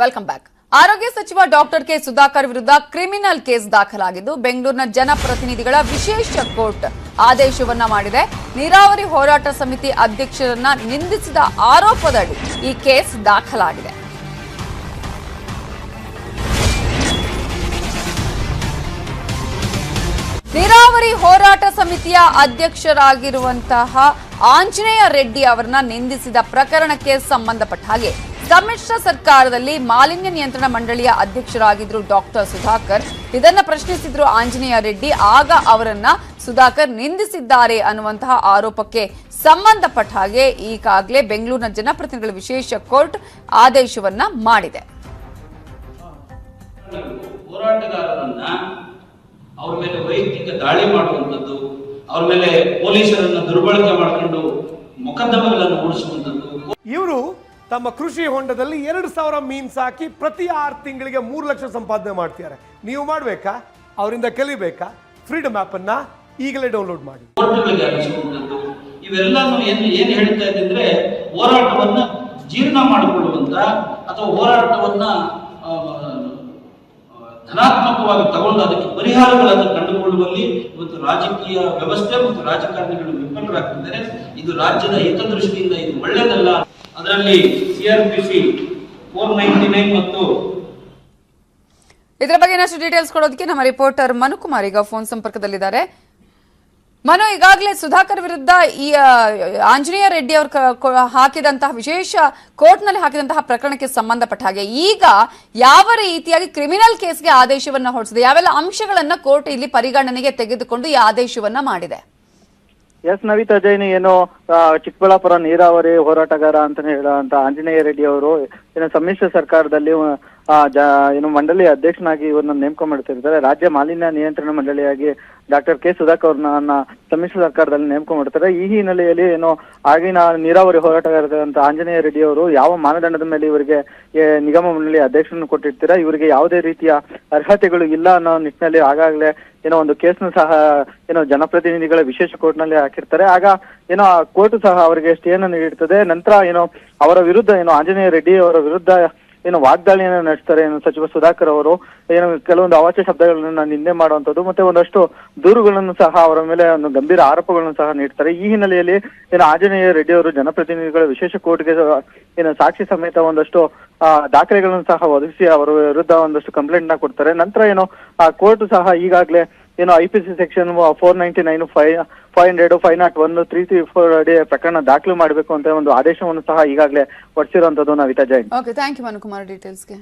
Welcome back. ಆರೋಗ್ಯ ಸಚಿವ doctor K Sudhakar ವಿರುದ್ಧ ಕ್ರಿಮಿನಲ್ ಕೇಸ್ ದಾಖಲಾಗಿದ್ದು ಬೆಂಗಳೂರಿನ ಜನಪ್ರತಿನಿಧಿಗಳ ವಿಶೇಷ ಕೋರ್ಟ್ ಆದೇಶವನ್ನ ಮಾಡಿದೆ. ನೀರಾವರಿ ಹೋರಾಟ ಸಮಿತಿ ಅಧ್ಯಕ್ಷರನ್ನ ನಿಂದಿಸಿದ ಆರೋಪದಡಿ ಈ ಕೇಸ್ ದಾಖಲಾಗಿದೆ. ನೀರಾವರಿ ಹೋರಾಟ ಸಮಿತಿಯ ಅಧ್ಯಕ್ಷರಾಗಿರುವಂತಹ ಆಂಜನೇಯ ರೆಡ್ಡಿ ಅವರನ್ನ ನಿಂದಿಸಿದ ಪ್ರಕರಣಕ್ಕೆ ಸಂಬಂಧಪಟ್ಟ ಹಾಗೆ ಸಮ್ಮಿಶ್ರ ಸರ್ಕಾರದಲ್ಲಿ ಮಾಲಿನ್ಯ ನಿಯಂತ್ರಣ ಮಂಡಳಿಯ ಅಧ್ಯಕ್ಷರಾಗಿದ್ರು ಡಾಕ್ಟರ್ ಸುಧಾಕರ್. ಇದನ್ನ ಪ್ರಶ್ನಿಸಿದ್ರು ಆಂಜನೇಯ ರೆಡ್ಡಿ. ಆಗ ಅವರನ್ನ ಸುಧಾಕರ್ ನಿಂದಿಸಿದ್ದಾರೆ ಅನ್ನುವಂತಹ ಆರೋಪಕ್ಕೆ ಸಂಬಂಧಪಟ್ಟ ಹಾಗೆ ಈಗಾಗಲೇ ಬೆಂಗಳೂರಿನ ಜನಪ್ರತಿನಿಧಿಗಳ ವಿಶೇಷ ಕೋರ್ಟ್ ಆದೇಶವನ್ನ ಮಾಡಿದೆ. ಹೋರಾಟಗಾರರನ್ನ ಅವ್ರ ಮೇಲೆ ವೈಯಕ್ತಿಕ ದಾಳಿ ಮಾಡುವಂಥದ್ದು, ಅವ್ರ ಮೇಲೆ ಪೊಲೀಸರನ್ನು ದುರ್ಬಳಕೆ ಮಾಡಿಕೊಂಡು ಮೊಕದ್ದಮೆಗಳನ್ನು ಹೂಡಿಸುವಂಥದ್ದು. ಇವರು ತಮ್ಮ ಕೃಷಿ ಹೊಂಡದಲ್ಲಿ 2,000 ಮೀನ್ ಸಾಕಿ ಪ್ರತಿ 6 ತಿಂಗಳಿಗೆ 3 ಲಕ್ಷ ಸಂಪಾದನೆ ಮಾಡ್ತಿದ್ದಾರೆ. ನೀವು ಮಾಡಬೇಕಾ? ಅವರಿಂದ ಕಲಿಬೇಕಾ? ಫ್ರೀಡಮ್ ಆಪ್ ಅನ್ನ ಈಗಲೇ ಡೌನ್ಲೋಡ್ ಮಾಡಿ. ಕೋರ್ಟ್ಗಳಿಗೆ ಅಲಿಸುವಂಥದ್ದು ಇವೆಲ್ಲಾನು ಏನು ಹೇಳ್ತಾ ಇದೆ ಅಂದ್ರೆ, ಹೋರಾಟವನ್ನ ಜೀರ್ಣ ಮಾಡಿಕೊಳ್ಳುವಂತ ಅಥವಾ ಹೋರಾಟವನ್ನ ಧನಾತ್ಮಕವಾಗಿ ತಗೊಂಡು ಅದಕ್ಕೆ ಪರಿಹಾರಗಳನ್ನು ಕಂಡುಕೊಳ್ಳುವಲ್ಲಿ ಇವತ್ತು ರಾಜಕೀಯ ವ್ಯವಸ್ಥೆ ಮತ್ತು ರಾಜಕಾರಣಿಗಳು ವಿಫಲರಾಗ್ತಿದ್ದಾರೆ. ಇದು ರಾಜ್ಯದ ಹಿತದೃಷ್ಟಿಯಿಂದ ಇದು ಒಳ್ಳೆಯದಲ್ಲ. ಅದರಲ್ಲಿ ಸಿಆರ್ಪಿಸಿ 499 ಮತ್ತು ಇದರ ಬಗ್ಗೆ ಇನ್ನಷ್ಟು ಡೀಟೇಲ್ಸ್ ಕೊಡೋದಕ್ಕೆ ನಮ್ಮ ರಿಪೋರ್ಟರ್ ಮನುಕುಮಾರ್ ಈಗ ಫೋನ್ ಸಂಪರ್ಕದಲ್ಲಿದ್ದಾರೆ. ಮನು, ಈಗಾಗಲೇ ಸುಧಾಕರ್ ವಿರುದ್ಧ ಈ ಆಂಜನೇಯ ರೆಡ್ಡಿ ಅವರು ಹಾಕಿದಂತಹ ವಿಶೇಷ ಕೋರ್ಟ್ನಲ್ಲಿ ಹಾಕಿದಂತಹ ಪ್ರಕರಣಕ್ಕೆ ಸಂಬಂಧಪಟ್ಟ ಹಾಗೆ ಈಗ ಯಾವ ರೀತಿಯಾಗಿ ಕ್ರಿಮಿನಲ್ ಕೇಸ್ಗೆ ಆದೇಶವನ್ನ ಹೊರಡಿಸಿದೆ, ಯಾವೆಲ್ಲ ಅಂಶಗಳನ್ನ ಕೋರ್ಟ್ ಇಲ್ಲಿ ಪರಿಗಣನೆಗೆ ತೆಗೆದುಕೊಂಡು ಈ ಆದೇಶವನ್ನ ಮಾಡಿದೆ? ಎಸ್ ನವಿತಾ ಜೈನ್ ಏನು ಚಿಕ್ಕಬಳ್ಳಾಪುರ ನೀರಾವರಿ ಹೋರಾಟಗಾರ ಅಂತಾನೆ ಹೇಳುವಂತ ಆಂಜನೇಯ ರೆಡ್ಡಿ ಅವರು ಏನು ಸಮ್ಮಿಶ್ರ ಸರ್ಕಾರದಲ್ಲಿ ಏನು ಮಂಡಳಿ ಅಧ್ಯಕ್ಷನಾಗಿ ಇವ್ರನ್ನ ನೇಮಕ ಮಾಡ್ತಿರ್ತಾರೆ. ರಾಜ್ಯ ಮಾಲಿನ್ಯ ನಿಯಂತ್ರಣ ಮಂಡಳಿಯಾಗಿ ಡಾಕ್ಟರ್ ಕೆ ಸುಧಾಕರ್ ಅವ್ರನ್ನ ಸಮ್ಮಿಶ್ರ ಸರ್ಕಾರದಲ್ಲಿ ನೇಮಕ ಮಾಡ್ತಾರೆ. ಈ ಹಿನ್ನೆಲೆಯಲ್ಲಿ ಏನು ಆಗಿನ ನೀರಾವರಿ ಹೋರಾಟಗಾರರಂತ ಆಂಜನೇಯ ರೆಡ್ಡಿ ಅವರು ಯಾವ ಮಾನದಂಡದ ಮೇಲೆ ಇವರಿಗೆ ನಿಗಮ ಮಂಡಳಿ ಅಧ್ಯಕ್ಷರನ್ನು ಕೊಟ್ಟಿರ್ತೀರಾ, ಇವರಿಗೆ ಯಾವುದೇ ರೀತಿಯ ಅರ್ಹತೆಗಳು ಇಲ್ಲ ಅನ್ನೋ ನಿಟ್ಟಿನಲ್ಲಿ ಆಗಾಗಲೇ ಏನೋ ಒಂದು ಕೇಸ್ನು ಸಹ ಏನೋ ಜನಪ್ರತಿನಿಧಿಗಳ ವಿಶೇಷ ಕೋರ್ಟ್ ನಲ್ಲಿ ಹಾಕಿರ್ತಾರೆ. ಆಗ ಏನೋ ಆ ಕೋರ್ಟ್ ಸಹ ಅವರಿಗೆ ಸ್ಟೇಯನ್ನು ನೀಡಿರ್ತದೆ. ನಂತರ ಏನೋ ಅವರ ವಿರುದ್ಧ ಏನೋ ಆಂಜನೇಯ ರೆಡ್ಡಿ ಅವರ ವಿರುದ್ಧ ಏನು ವಾಗ್ದಾಳಿಯನ್ನು ನಡೆಸ್ತಾರೆ. ಏನು ಸಚಿವ ಸುಧಾಕರ್ ಅವರು ಏನು ಕೆಲವೊಂದು ಅವಾಚ್ಯ ಶಬ್ದಗಳನ್ನ ನಿಂದೆ ಮಾಡುವಂಥದ್ದು ಮತ್ತೆ ಒಂದಷ್ಟು ದೂರುಗಳನ್ನು ಸಹ ಅವರ ಮೇಲೆ ಒಂದು ಗಂಭೀರ ಆರೋಪಗಳನ್ನು ಸಹ ನೀಡ್ತಾರೆ. ಈ ಹಿನ್ನೆಲೆಯಲ್ಲಿ ಏನು ಆಂಜನೇಯ ರೆಡ್ಡಿ ಅವರು ಜನಪ್ರತಿನಿಧಿಗಳ ವಿಶೇಷ ಕೋರ್ಟ್ಗೆ ಏನು ಸಾಕ್ಷಿ ಸಮೇತ ಒಂದಷ್ಟು ದಾಖಲೆಗಳನ್ನು ಸಹ ಒದಗಿಸಿ ಅವರ ವಿರುದ್ಧ ಒಂದಷ್ಟು ಕಂಪ್ಲೇಂಟ್ ನ ಕೊಡ್ತಾರೆ. ನಂತರ ಏನು ಆ ಕೋರ್ಟ್ ಸಹ ಈಗಾಗಲೇ ಏನು ಐಪಿಸಿ ಸೆಕ್ಷನ್ 499, 500, 501, 334 ಅಡಿ ಪ್ರಕರಣ ದಾಖಲು ಮಾಡಬೇಕು ಅಂತ ಒಂದು ಆದೇಶವನ್ನು ಸಹ ಈಗಾಗಲೇ ಹೊರಡಿಸಿರುವಂತದ್ದು Navita Jain. Okay, thank you Manukumar ಡೀಟೇಲ್ಸ್ಗೆ.